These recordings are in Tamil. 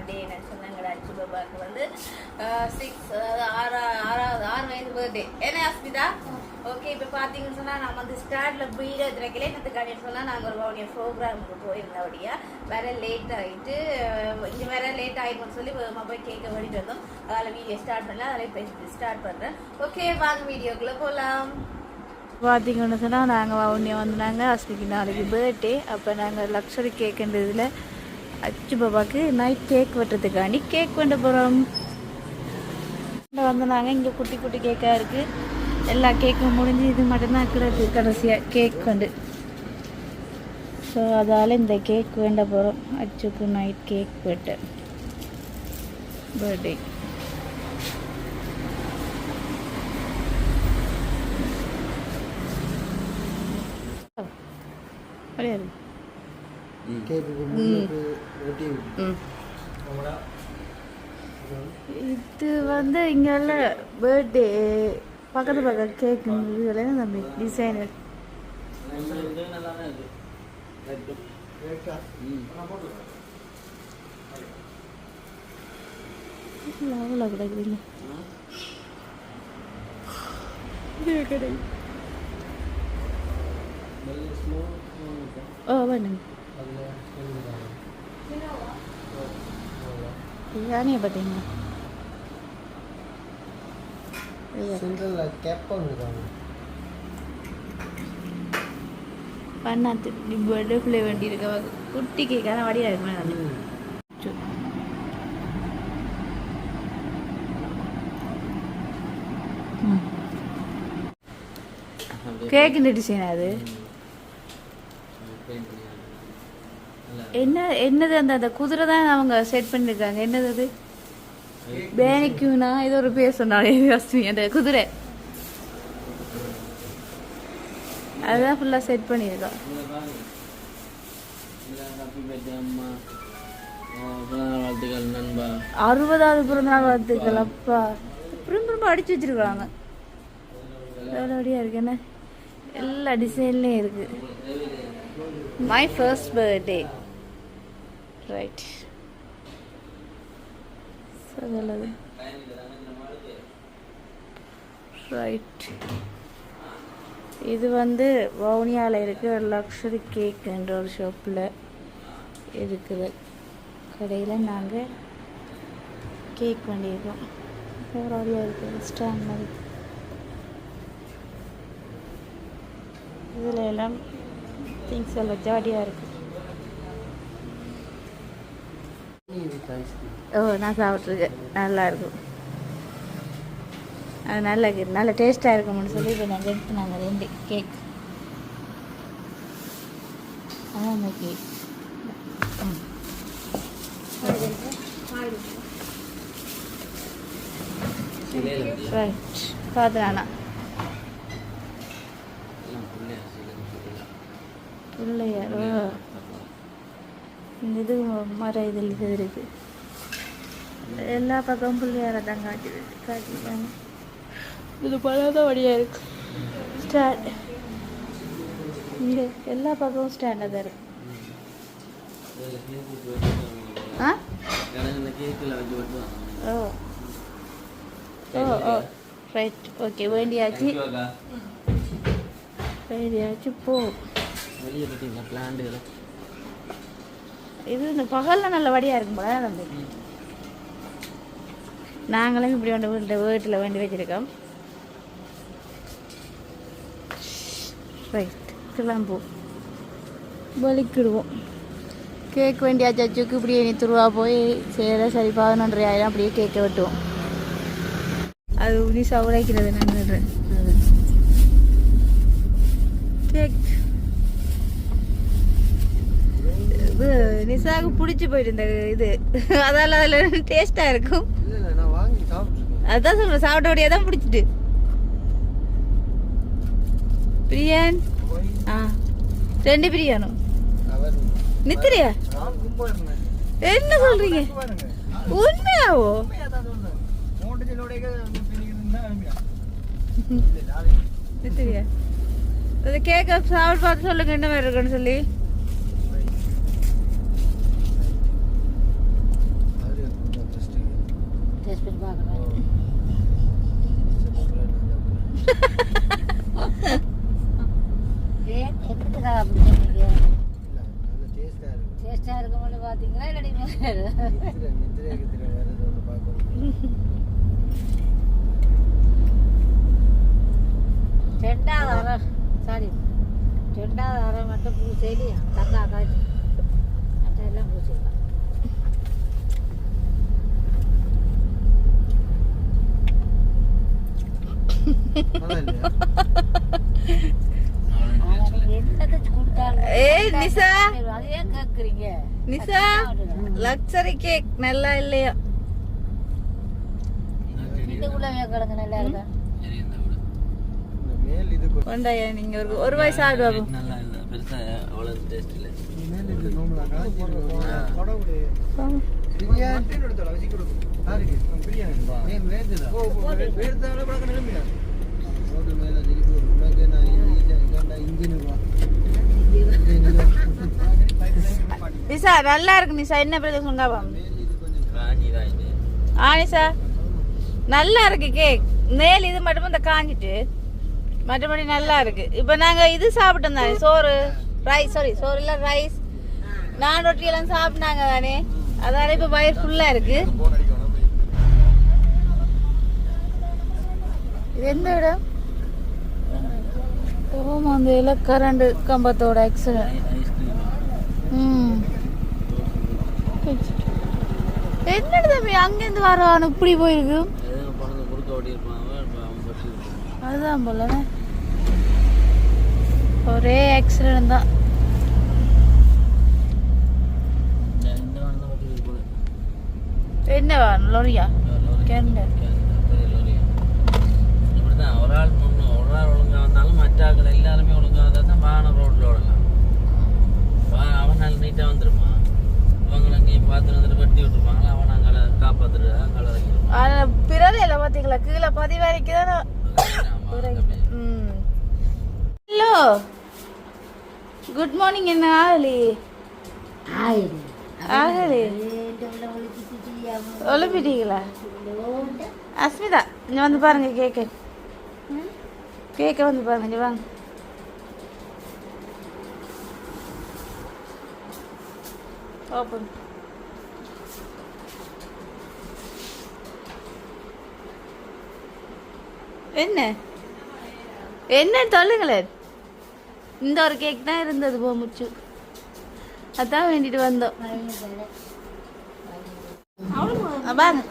பர்த்டே என்னன்னு சொன்னாங்க. அச்சு பாபாவுக்கு வந்து 6 அதாவது 6 வயது பர்த்டே. என்ன அஸ்மிதா? ஓகே, இப்போ பார்த்தீங்கன்னு சொன்னால் நம்ம வந்து ஸ்டார்டில் வீடியோ திறக்கல. என்னத்துக்காண்டின்னு சொன்னால் நாங்கள் ஒரு வழியாக ப்ரோக்ராமுக்கு போயிருந்தபடியா வேற லேட் ஆகிட்டு இங்கே வேற லேட் ஆகிடும்னு சொல்லி போய் கேட்க வேண்டிட்டு வந்தோம். அதில் வீடியோ ஸ்டார்ட் பண்ணல, அதில் இப்போ ஸ்டார்ட் பண்ணுறேன். ஓகே, வாங்க வீடியோக்குள்ளே போகலாம். பார்த்தீங்கன்னு சொன்னால் நாங்கள் ஒன்றே வந்தாங்க. அஸ்மிக்கு நாளைக்கு பர்த்டே. அப்போ நாங்கள் லக்ஸரி கேக்குன்றதில் அச்சு பாபாவுக்கு நைட் கேக் வெட்டுறதுக்காண்டி கேக் கொண்டு போகிறோம். வந்தாங்க. இங்கே குட்டி குட்டி கேக்காக இருக்குது. எல்லா கேக்கும் முடிஞ்சு இது மட்டும்தான் கிடக்கு கடைசியாக கேக் கொண்டு. ஸோ அதால் இந்த கேக் வேண்ட போகிறோம். அச்சுக்கு நைட் கேக் வெட்ட பர்த்டே. இது வந்து இங்கே பர்த்டே பக்கத்து கேக் தம்பி டிசைனர் அவ்வளோ கிடைக்குதுங்க கடை. ஓ வேணுங்க யானையை பார்த்தீங்களா? பண்ணாத்து பர்த்டே பிள்ளை வண்டி இருக்க குட்டி கேக்கான வடியா இருக்கு. கேக்கு டிசைன் அது என்னது? அந்த குதிரை தான் அவங்க செட் பண்ணிருக்காங்க. என்னது அது? பேனிக்குனா ஏதோ ஒரு பேர் சொன்னாலே அந்த குதிரை அதுதான் ஃபுல்லாக செட் பண்ணியிருக்கோம். 60வது பிறந்தநாள் வாழ்த்துக்கள். அப்பா திரும்ப அடிச்சு வச்சிருக்காங்க. எவ்வளோடியா இருக்கு என்ன? எல்லா டிசைன்லேயும் இருக்கு. My first birthday right. Right. இது வந்து வவுனியாவில் இருக்கிற லக்ஸரி கேக் என்ற ஒரு ஷாப்பில் இருக்கிற கடையில் நாங்கள் கேக் பண்ணியிருக்கோம். வழியாக இருக்குது ஸ்டாண்ட் மாதிரி. இதில் எல்லாம் திங்ஸ் எல்லாம் ஜாலியாக இருக்குது. ஓ நான் சாப்பிட்ருக்கேன். நல்லா இருக்கும். அது நல்ல டேஸ்ட்டாக இருக்கும்னு சொல்லி இப்போ நாங்கள் எடுத்துனாங்க 2 கேக். அதான் அந்த கேக் ரைட். பார்த்துனாண்ணா பிள்ளையாரோ இந்த இது இதில் இது இருக்குது. எல்லா பக்கமும் பிள்ளையார தான் காட்டிருக்காங்க. இது பழதான் வழியாக இருக்கு. ஸ்டாண்ட் இங்கே எல்லா பக்கமும் ஸ்டாண்டாக தான் இருக்கு. ஓ ஓ ஓ ரைட். ஓகே, வேண்டியாச்சு போ. இது இந்த பகலில் நல்ல வடியாக இருக்கும் போல தம்பி. நாங்களும் இப்படி வீட்டில் வேண்டி வச்சுருக்கோம். ரைட், கிளம்பு வலிக்கிடுவோம். கேக் வேண்டியாச்சு அச்சுக்கு. இப்படியே நீ துருவா போய் சரி 11,500 அப்படியே கேக்கை வெட்டுவோம். அது நிசா உழைக்கிறது நான் கேக் நிசாவுக்கு பிடிச்சி போயிட்டு இந்த இது. அதால அதில் டேஸ்டாக இருக்கும். அதான் சொல்கிறேன், சாப்பிட்டபடியே தான் பிடிச்சிட்டு. பிரியாணி 2 பிரியாணும் நித்திரியா? என்ன சொல்றீங்க? உண்மையாவோ? நித்திரியா அது கேக்க சாப்பிட்டு பார்த்து சொல்லுங்க என்ன மாதிரி இருக்குன்னு சொல்லி. என்னத்துக்காக அப்படி சொன்னீங்க? டேஸ்டா இருக்கும்னு பாத்தீங்களா இல்லாட்டி ரெண்டாவது அரை சாரி ரெண்டாவது அரை மட்டும் பூசையிலையா தக்கா காய்ச்சி எல்லாம் பூசிக்கலாம். லக்ஸரி கேக் நல்லா இல்லையா? நீங்க ஒரு வயசு ஆடுவாங்க. நிசா நல்லா இருக்கு நிசா. என்ன பிரச்சனை சொன்னாவா? நிசா நல்லா இருக்கு கேக். மேல் இது மட்டும் இந்த காஞ்சிட்டு மற்றபடி நல்லா இருக்கு. இப்ப நாங்க இது சாப்பிட்டோம் தானே, சோறு ரைஸ், சாரி சோறு இல்ல ரைஸ், நான் ரொட்டி எல்லாம் சாப்பிட்டாங்க தானே, அதனால இப்ப வயிறு ஃபுல்லா இருக்கு. இது எந்த இடம்? அந்த இலக்கரண்டு கம்பத்தோட ஆக்சிடென்ட். என்னது தம்பி அங்கிருந்து வரான் இப்படி போயிருக்கு? அதுதான் போல ஒரே ஆக்சிடென்ட் தான். என்ன வாகனம்? லோரியா? ஒரு ஆள் ஒழுங்கா வந்தாலும் மற்ற ஆட்கள் எல்லாருமே ஒழுங்கா வந்தா தான் வாகனம் ரோட்ல ஓடலாம். அவனால் நீட்டா வந்துருமா? அவங்களை அங்கேயும் பார்த்துட்டு வந்துட்டு வெட்டி விட்டுருப்பாங்களா? அவன் அங்கே காப்பாத்துட்டு கலரைக்கும் பிறரையில பாத்தீங்களா கீழே பதிவாரிக்கு தானே. Hello good morning. என்ன ஆகலி ஆகலி ஒலிம்பிட்டீங்களா? அஸ்மிதா இங்க வந்து பாருங்க கேக்க கேக்க வந்து பாருங்க. இங்க வாங்க. ஓப்பன். என்ன என்ன சொல்லுங்களேன். இந்த ஒரு கேக் தான் இருந்தது போ முச்சு, அதான் வேண்டிட்டு வந்தோம். பாருங்க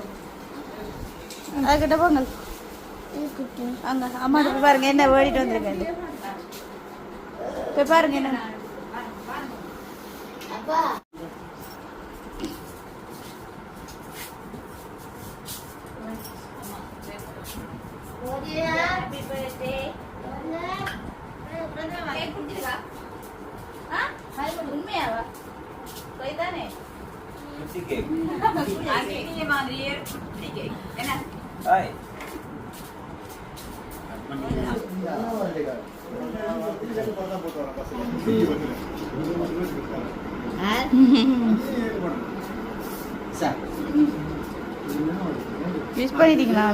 அதுக்கிட்ட போங்க. அங்க அம்மாட்ட போய் பாருங்க என்ன வேடிட்டு வந்துருக்கேன். போய் பாருங்க என்ன. Happy birthday. உண்மையாவா போய்தானே என்ன மிஸ் பண்ணிட்டீங்களா?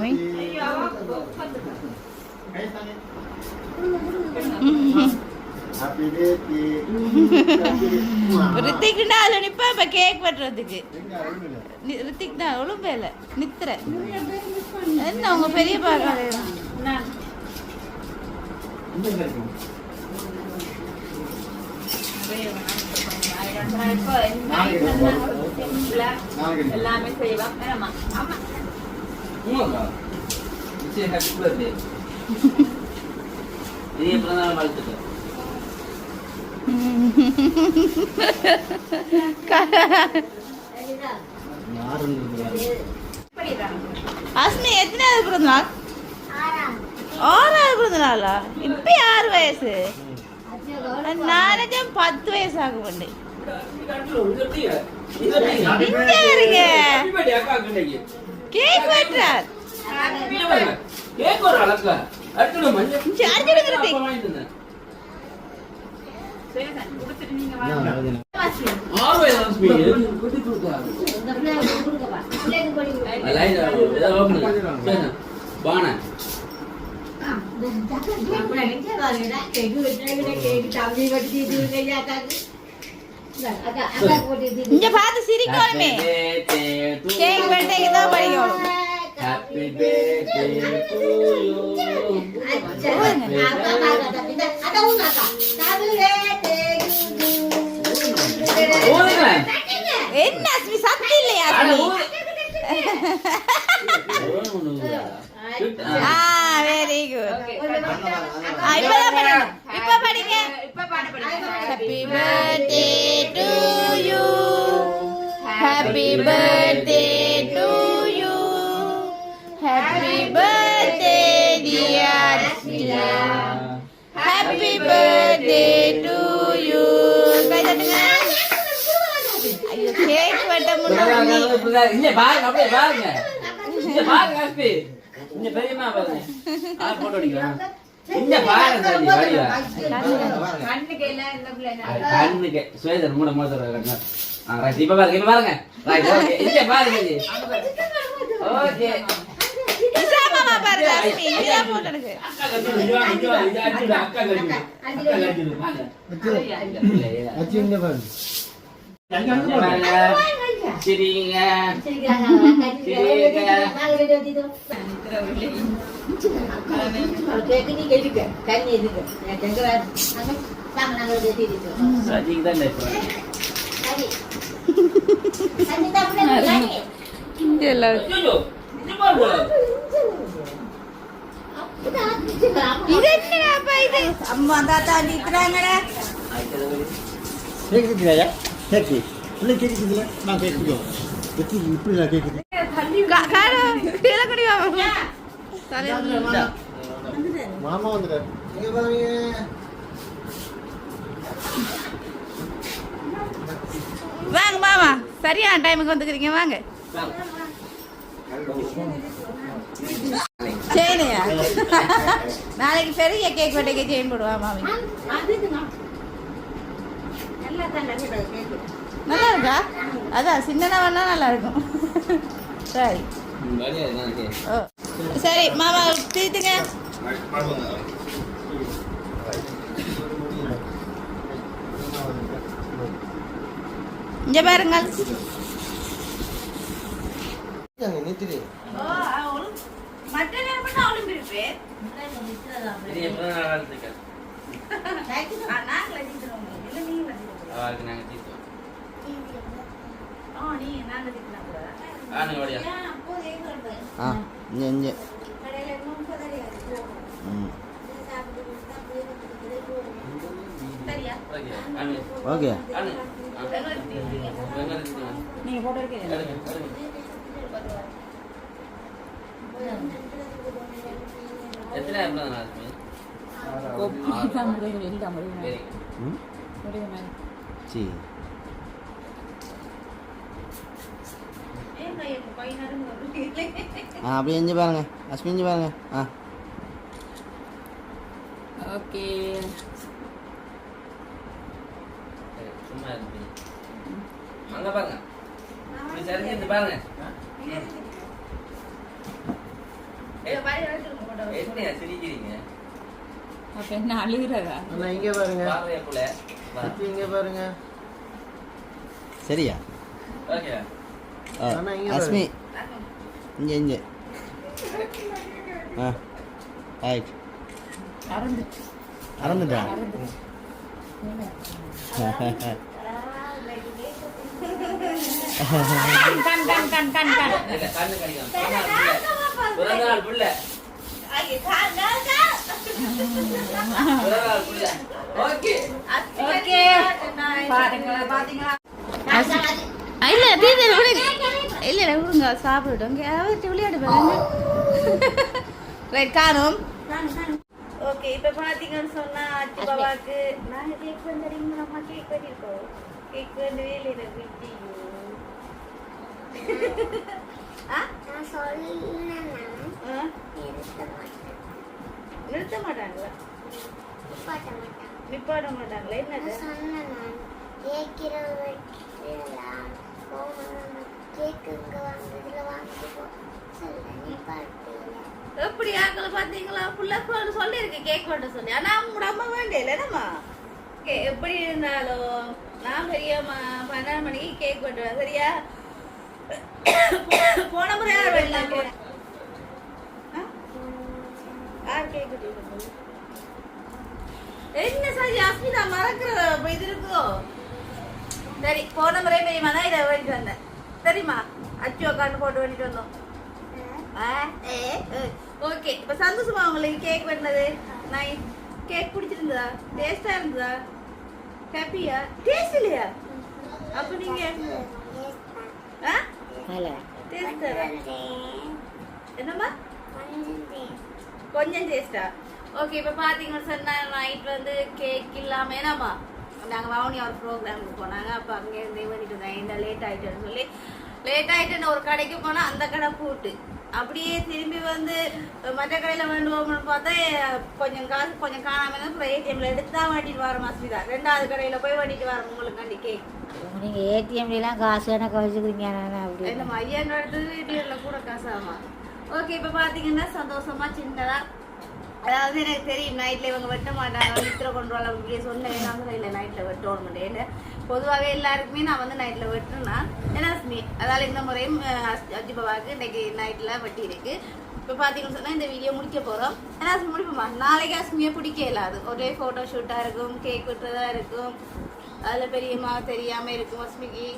ரித்திக் அது நிப்பா இப்ப கேக் வெட்டுறதுக்கு. ரித்திக் தான் ஒழும்பே இல்ல நித்திர. என்ன உங்க பெரிய பாக்காரு எல்லாமே செய்வோம். அஸ்மி எத்தனாவது பிறந்த நாள்? 6வது பிறந்த நாளா? இப்ப 6 வயசு. நானே 10 வயசு ஆக வேண்டி. கேக் வெட்டுறார். இங்க பார்த்து சிரிக்கணுமே கேக் வெட்டைக்கு தான் படிக்கணும் Happy birthday to you. என்ன அஸ்மி சத்து இல்லையா அஸ்மி வெரி குட் இப்ப படிங்க happy birthday to you happy birthday to you happy birthday dear Asmitha happy birthday to you கை தட்டுங்க ஐயோ கேக் வெட்ட முடியல இங்க பாருங்க அப்படியே பாருங்க இங்க பாருங்க அஸ்மி இங்க பெரியமா பாருங்க போட்டோ எடுக்கலாம் இங்க பாருங்க சரி வடிவா கண்ணுக்கு எல்லாம் இந்த பிள்ளை கண்ணுக்கு ஸ்வேதர் மூட மூட கண்ணா ரைட் இப்ப பாருங்க ரைட் ஓகே இங்க பாருங்க ஜி ஓகே இசாமா பாருங்க அஸ்மி இதா போட்டோ எடுங்க அக்கா அச்சிங்க பாருங்க சரிங்க அம்மா தாத்தா நிக்கிறாங்கடா கேக்கு இல்லை கேட்குதுல நான் கேட்குதோ எப்படி இப்படி நான் கேட்குது மாமா வந்துட்டார் இங்கே பாருங்க வாங்க மாமா சரியான டைமுக்கு வந்துக்கிறீங்க வாங்க சரியா நாளைக்கு பெரிய கேக் வெட்டைக்கு செயின் போடுவா மாமி நல்லா இருக்கா அதான் சின்னனா வேணா நல்லா இருக்கும் சரி ஓ சரி மாமா தீத்துங்க இங்க பாருங்க நித்திரி மட்டன் பண்ண அவளும் இருப்பேன் ஓகே நீங்க போட்டோ எடுக்க எத்தனை சரி அப்படியே இஞ்சி பாருங்க அஸ்மி இஞ்சி பாருங்க ஓகே சும்மா இருக்கு அங்க பாருங்க சரிஞ்சு பாருங்க என்ன சிரிக்கிறீங்க அப்ப என்ன அழுகிறதா இங்கே பாருங்க இங்கே பாருங்க சரியா ஓகே அஸ்மி இங்கே இங்கே ரைட் அறந்துட்டா இல்ல விடுங்க சாப்பிடட்டும் விளையாடு பாருங்க ரைட் காணும் ஓகே இப்ப பாத்தீங்கன்னு சொன்னா அச்சு பாபாக்கு நாங்க கேக் வந்துறீங்க நம்ம கேக் பண்ணிருக்கோம் கேக் வந்து வேலையில வீட்டியோ நிறுத்த மாட்டாங்களா நிப்பாட்ட மாட்டாங்களா என்னது எப்படி ஆக்களை பாத்தீங்களா? புள்ள சொல்லிருக்கு கேக் வெட்ட சொல்லி. ஆனா உங்களோட அம்மா வேண்டிய என்னம்மா எப்படி இருந்தாலும் நான் பெரியம்மா 12 மணிக்கு கேக் வெட்டுவேன் சரியா? போன முறை யார் வெட்டலாம்? யார் கேக் வெட்டி? என்ன சரி அஸ்மிதா மறக்கிற இது இருக்கோ? சரி போன முறை பெரியம்மா தான் இதை வேண்டிட்டு வந்தேன் சரிம்மா. அச்சு உட்காந்து போட்டு வேண்டிட்டு வந்தோம். ஓகே இப்ப சந்தோஷமா உங்களுக்கு கேக் வெட்டினது? நான் கேக் பிடிச்சிருந்ததா? டேஸ்டா இருந்ததா? ஹாப்பியா? டேஸ்ட் இல்லையா? அப்ப நீங்க என்னம்மா கொஞ்சம் டேஸ்டா? ஓகே இப்ப பாத்தீங்கன்னு சொன்னா நைட் வந்து கேக் இல்லாம ஏனாமா நாங்க வவுனியா ஒரு ப்ரோக்ராமுக்கு போனாங்க. அப்ப அங்கே இருந்து வேண்டிட்டு இருந்தேன். இந்த லேட் ஆயிட்டுன்னு சொல்லி லேட் ஆயிட்டுன்னு ஒரு கடைக்கு போனா அந்த கடை பூட்டு. அப்படியே திரும்பி வந்து மற்ற கடையில வேண்டுவோம்னு பார்த்தா கொஞ்சம் காசு கொஞ்சம் காணாம அப்புறம் ஏடிஎம்ல எடுத்து தான் வேண்டிட்டு வரோம் அஸ்மிதா. 2வது கடையில போய் வேண்டிட்டு வரோம் உங்களுக்காண்டி கேக். நீங்க ஏடிஎம்லாம் காசு எனக்கு வச்சுக்கிறீங்க அப்படி என்னம்மா 5000 எடுத்தது ஏடிஎம்ல கூட காசு ஆமா. ஓகே இப்ப பாத்தீங்கன்னா சந்தோஷமா சின்னதா அதாவது எனக்கு தெரியும் நைட்ல இவங்க வெட்ட மாட்டாங்க நித்திர கொண்டு வரலாம் அப்படியே சொன்னேன். இல்லை நைட்ல வெட்டோன்னு பொதுவாக எல்லாருக்குமே நான் வந்து நைட்ல வெட்டுறேன்னா ஏன்னா அதால இந்த முறையும் அஜிபாவுக்கு இன்னைக்கு நைட்ல வெட்டி இருக்கு. இப்போ பார்த்தீங்கன்னு சொன்னா இந்த வீடியோ முடிக்க போறோம். ஏன்னா முடிப்போமா நாளைக்கு அஸ்மியை பிடிக்க இல்லாது ஒரே போட்டோ ஷூட்டா இருக்கும் கேக் வெட்டுறதா இருக்கும். அதுல பெரியம்மா தெரியாம இருக்கும் அஸ்மிக்கு.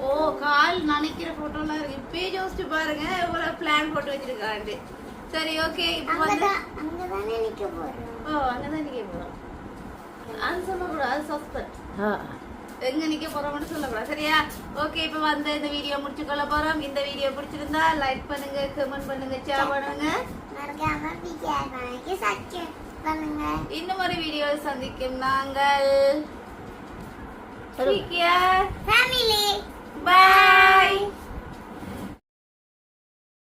ஓ கால் நினைக்கிற போட்டோலாம் இருக்கு. இப்பயே யோசிச்சு பாருங்க இவ்வளவு பிளான் போட்டு வச்சிருக்காண்டு. சரி ஓகே இப்போ வந்து ஓ அங்கதான் நிக்க போறோம். அது சொல்லக்கூடாது அது சஸ்பெண்ட். எங்க நிக்க போறோம்னு சொல்லக்கூடாது சரியா? ஓகே இப்போ வந்து இந்த வீடியோ முடிச்சு கொள்ள போறோம். இந்த வீடியோ பிடிச்சிருந்தா லைக் பண்ணுங்க கமெண்ட் பண்ணுங்க ஷேர் பண்ணுங்க. இன்னும் ஒரு வீடியோ சந்திக்கும் நாங்கள். Take care. Family. Bye.